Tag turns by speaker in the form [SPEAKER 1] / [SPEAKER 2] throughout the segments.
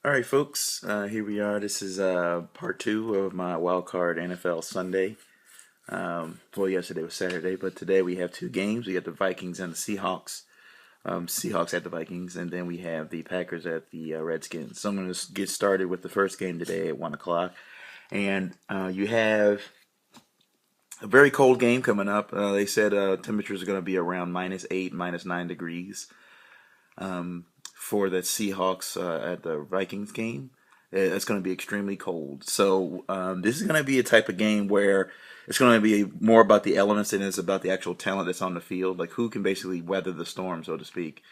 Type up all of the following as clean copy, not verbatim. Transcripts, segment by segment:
[SPEAKER 1] All right, folks. Here we are. This is part two of my wild card NFL Sunday. Well, yesterday was Saturday, but today we have two games. We got the Vikings and the Seahawks. Seahawks at the Vikings, and then we have the Packers at the Redskins. So I'm going to get started with the first game today at 1 o'clock, and you have a very cold game coming up. They said temperatures are going to be around -8, -9 degrees for the Seahawks at the Vikings game. It's going to be extremely cold. So this is going to be a type of game where it's going to be more about the elements than it's about the actual talent that's on the field. Like who can basically weather the storm, so to speak,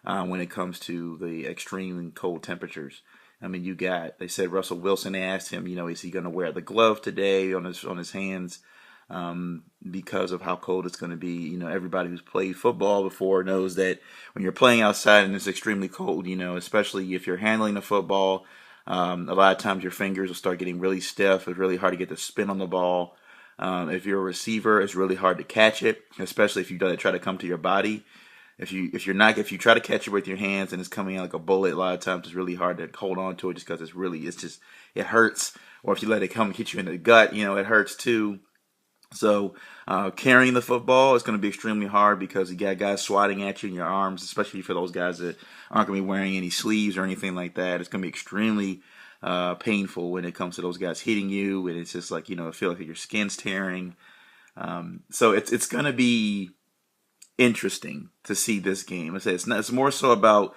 [SPEAKER 1] when it comes to the extreme cold temperatures. I mean, they said Russell Wilson. They asked him, is he going to wear the glove today on his hands? Because of how cold it's going to be. Everybody who's played football before knows that when you're playing outside and it's extremely cold, especially if you're handling the football, a lot of times your fingers will start getting really stiff. It's really hard to get the spin on the ball. If you're a receiver, it's really hard to catch it, especially if you try to come to your body. If you try to catch it with your hands and it's coming out like a bullet, a lot of times it's really hard to hold on to it just because it hurts. Or if you let it come and hit you in the gut, it hurts too. So carrying the football is going to be extremely hard because you got guys swatting at you in your arms, especially for those guys that aren't going to be wearing any sleeves or anything like that. It's going to be extremely painful when it comes to those guys hitting you, and it's just like, it feels like your skin's tearing. So it's going to be interesting to see this game. It's more so about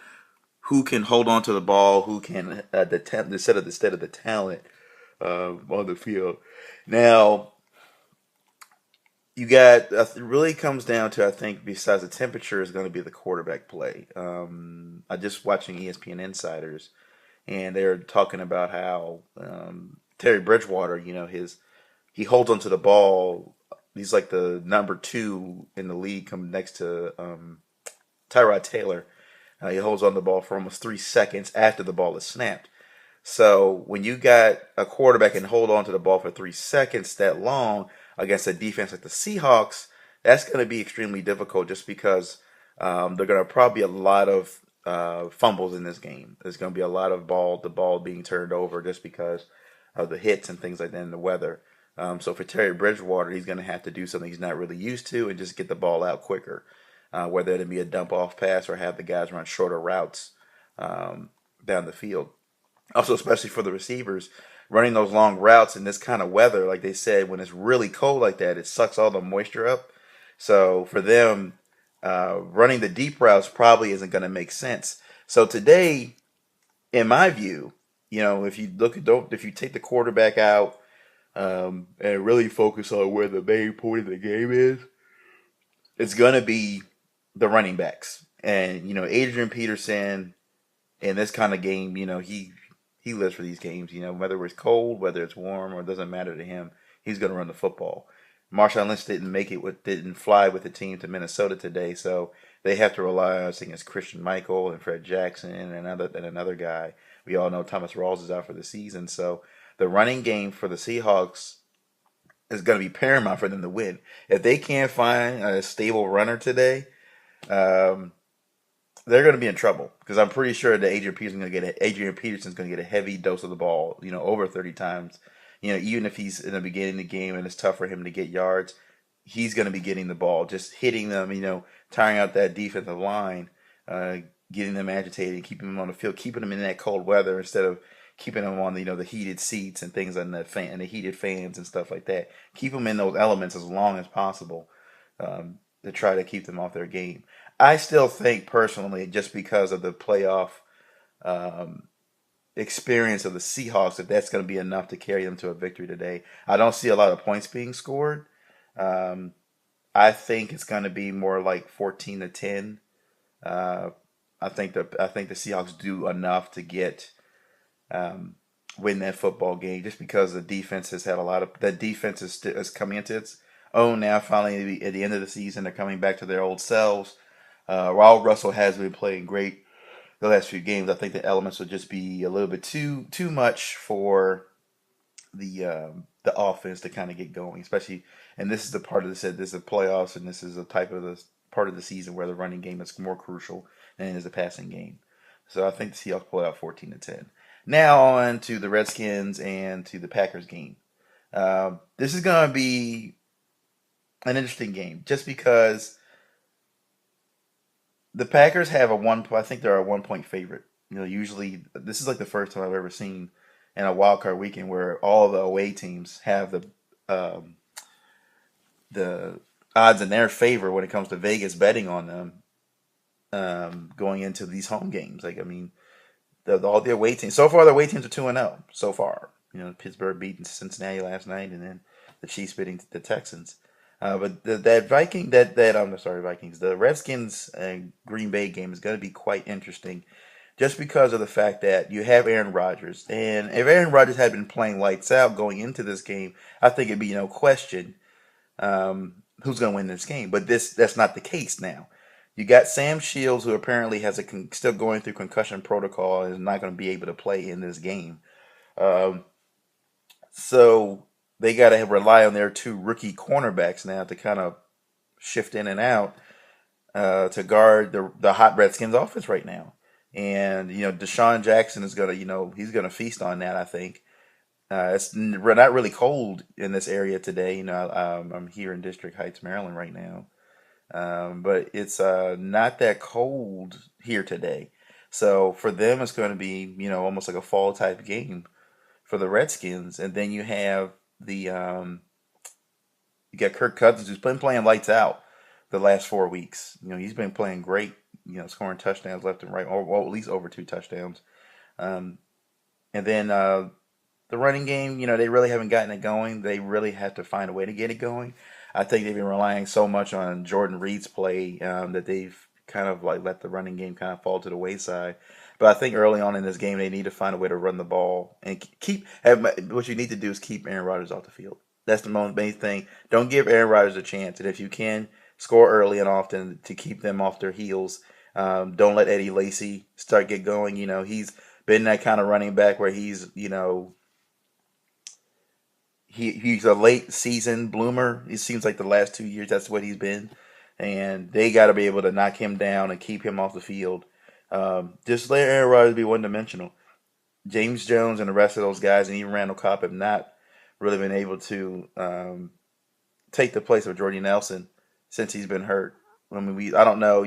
[SPEAKER 1] who can hold on to the ball, who can instead of the talent on the field. Now, it really comes down to, I think, besides the temperature, is going to be the quarterback play. I just watching ESPN Insiders, and they're talking about how Terry Bridgewater, he holds onto the ball. He's like the number 2 in the league, coming next to Tyrod Taylor. He holds on the ball for almost 3 seconds after the ball is snapped. So when you got a quarterback and hold on to the ball for 3 seconds that long against a defense like the Seahawks, that's going to be extremely difficult just because they're going to probably a lot of fumbles in this game. There's going to be a lot of the ball being turned over just because of the hits and things like that in the weather. So for Terry Bridgewater, he's going to have to do something he's not really used to and just get the ball out quicker, whether it be a dump off pass or have the guys run shorter routes down the field. Also, especially for the receivers, running those long routes in this kind of weather, like they said, when it's really cold like that, it sucks all the moisture up. So for them, running the deep routes probably isn't going to make sense. So today, in my view, if you take the quarterback out and really focus on where the main point of the game is, it's going to be the running backs. And Adrian Peterson in this kind of game, he lives for these games, whether it's cold, whether it's warm, or it doesn't matter to him. He's going to run the football. Marshawn Lynch didn't fly with the team to Minnesota today, so they have to rely on against Christian Michael and Fred Jackson and another guy. We all know Thomas Rawls is out for the season, so the running game for the Seahawks is going to be paramount for them to win. If they can't find a stable runner today, they're going to be in trouble because I'm pretty sure that Adrian Peterson's going to get a heavy dose of the ball, over 30 times. Even if he's in the beginning of the game and it's tough for him to get yards, he's going to be getting the ball, just hitting them, tiring out that defensive line, getting them agitated, keeping them on the field, keeping them in that cold weather instead of keeping them on the heated seats and things like that, and the heated fans and stuff like that. Keep them in those elements as long as possible to try to keep them off their game. I still think personally, just because of the playoff experience of the Seahawks, that's going to be enough to carry them to a victory today. I don't see a lot of points being scored. I think it's going to be more like 14-10. I think the Seahawks do enough to win that football game, just because the defense has had that defense is coming into its own now. Finally, at the end of the season, they're coming back to their old selves. While Russell has been playing great the last few games, I think the elements would just be a little bit too much for the offense to kind of get going. Especially, and this is the part of this is the playoffs, and this is a type of the part of the season where the running game is more crucial than it is the passing game. So I think the Seahawks pull out 14-10. Now on to the Redskins and to the Packers game. This is going to be an interesting game just because the Packers have a one. I think they're a 1 point favorite. Usually this is like the first time I've ever seen in a wild card weekend where all the away teams have um, the odds in their favor when it comes to Vegas betting on them going into these home games. Like I mean, all the away teams so far, the away teams are 2-0 so far. Pittsburgh beating Cincinnati last night, and then the Chiefs beating the Texans. But I'm sorry, Vikings. The Redskins and Green Bay game is going to be quite interesting, just because of the fact that you have Aaron Rodgers, and if Aaron Rodgers had been playing lights out going into this game, I think it'd be no question who's going to win this game. But that's not the case now. You got Sam Shields, who apparently has still going through concussion protocol and is not going to be able to play in this game. Um, so they got to rely on their two rookie cornerbacks now to kind of shift in and out to guard the hot Redskins offense right now. And Deshaun Jackson is gonna he's gonna feast on that. I think we're not really cold in this area today. I'm here in District Heights, Maryland right now, but it's not that cold here today. So for them, it's going to be almost like a fall type game for the Redskins. And then you have you got Kirk Cousins, who's been playing lights out the last 4 weeks. He's been playing great. Scoring touchdowns left and right, or at least over 2 touchdowns. Um, and then the running game, they really haven't gotten it going. They really have to find a way to get it going. I think they've been relying so much on Jordan Reed's play that they've kind of like let the running game kind of fall to the wayside. But I think early on in this game, they need to find a way to run the ball and what you need to do is keep Aaron Rodgers off the field. That's the most main thing. Don't give Aaron Rodgers a chance. And if you can, score early and often to keep them off their heels. Don't let Eddie Lacy get going. He's been that kind of running back where he's a late season bloomer. It seems like the last 2 years that's what he's been, and they got to be able to knock him down and keep him off the field. Just let Aaron Rodgers be one dimensional. James Jones and the rest of those guys, and even Randall Cobb, have not really been able to take the place of Jordy Nelson since he's been hurt. I mean, I don't know.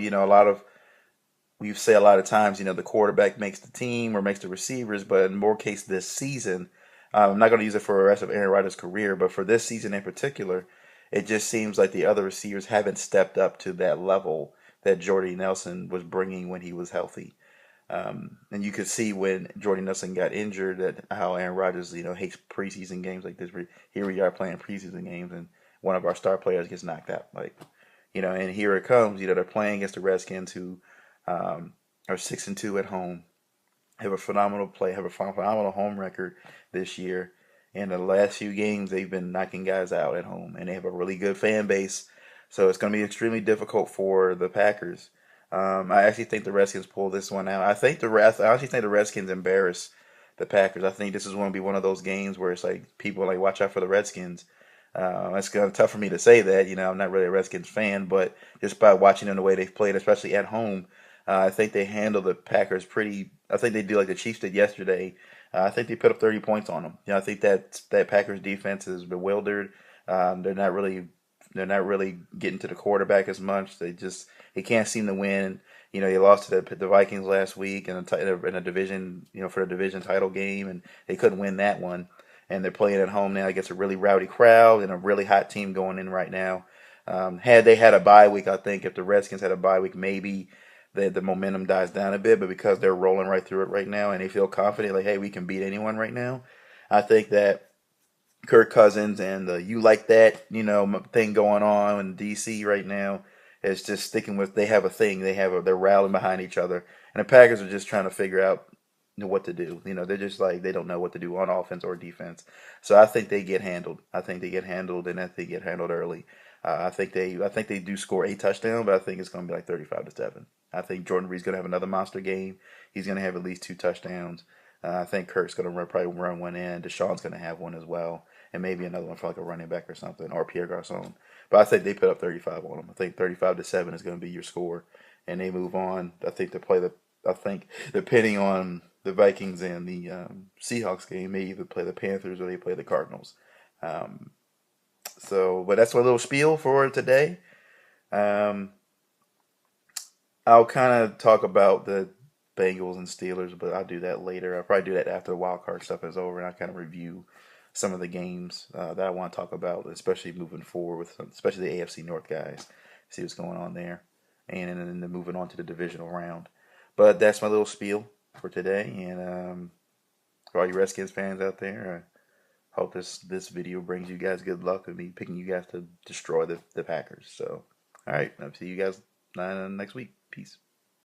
[SPEAKER 1] We say a lot of times, the quarterback makes the team or makes the receivers, but in more cases this season, I'm not going to use it for the rest of Aaron Rodgers' career, but for this season in particular, it just seems like the other receivers haven't stepped up to that level that Jordy Nelson was bringing when he was healthy. And you could see when Jordy Nelson got injured that how Aaron Rodgers, hates preseason games like this. Here we are playing preseason games, and one of our star players gets knocked out. And here it comes. They're playing against the Redskins, who are 6-2 at home, have a phenomenal phenomenal home record this year. In the last few games, they've been knocking guys out at home, and they have a really good fan base. So it's going to be extremely difficult for the Packers. I actually think the Redskins pull this one out. I actually think the Redskins embarrass the Packers. I think this is going to be one of those games where it's like people are like, watch out for the Redskins. It's kind of tough for me to say that. I'm not really a Redskins fan, but just by watching them the way they've played, especially at home, I think they handle the Packers pretty. I think they do like the Chiefs did yesterday. I think they put up 30 points on them. I think that Packers defense is bewildered. They're not really getting to the quarterback as much. They can't seem to win. They lost to the Vikings last week in a division, for the division title game, and they couldn't win that one. And they're playing at home now against a really rowdy crowd and a really hot team going in right now. Had they had a bye week, I think if the Redskins had a bye week, maybe the momentum dies down a bit. But because they're rolling right through it right now and they feel confident, like, hey, we can beat anyone right now, I think that Kirk Cousins and you like that, thing going on in DC right now is just sticking with. They have a thing. They're rallying behind each other, and the Packers are just trying to figure out what to do. They're just like they don't know what to do on offense or defense. So I think they get handled. And I think they get handled early. I think they do score a touchdown, but I think it's going to be like 35-7. I think Jordan Reed's going to have another monster game. He's going to have at least 2 touchdowns. I think Kirk's going to probably run one in. Deshaun's going to have one as well, and maybe another one for like a running back or something, or Pierre Garcon. But I think they put up 35 on them. I think 35-7 is going to be your score, and they move on. I think depending on the Vikings and the Seahawks game may either play the Panthers or they play the Cardinals. Um, but that's my little spiel for today. Um, I'll kind of talk about the Bengals and Steelers, but I'll do that later. I'll probably do that after the wild card stuff is over, and I'll kind of review some of the games that I want to talk about, especially moving forward with especially the AFC North guys, see what's going on there, and then moving on to the divisional round. But that's my little spiel for today, and for all you Redskins fans out there, I hope this video brings you guys good luck with me picking you guys to destroy the Packers. So, all right, I'll see you guys next week. Peace.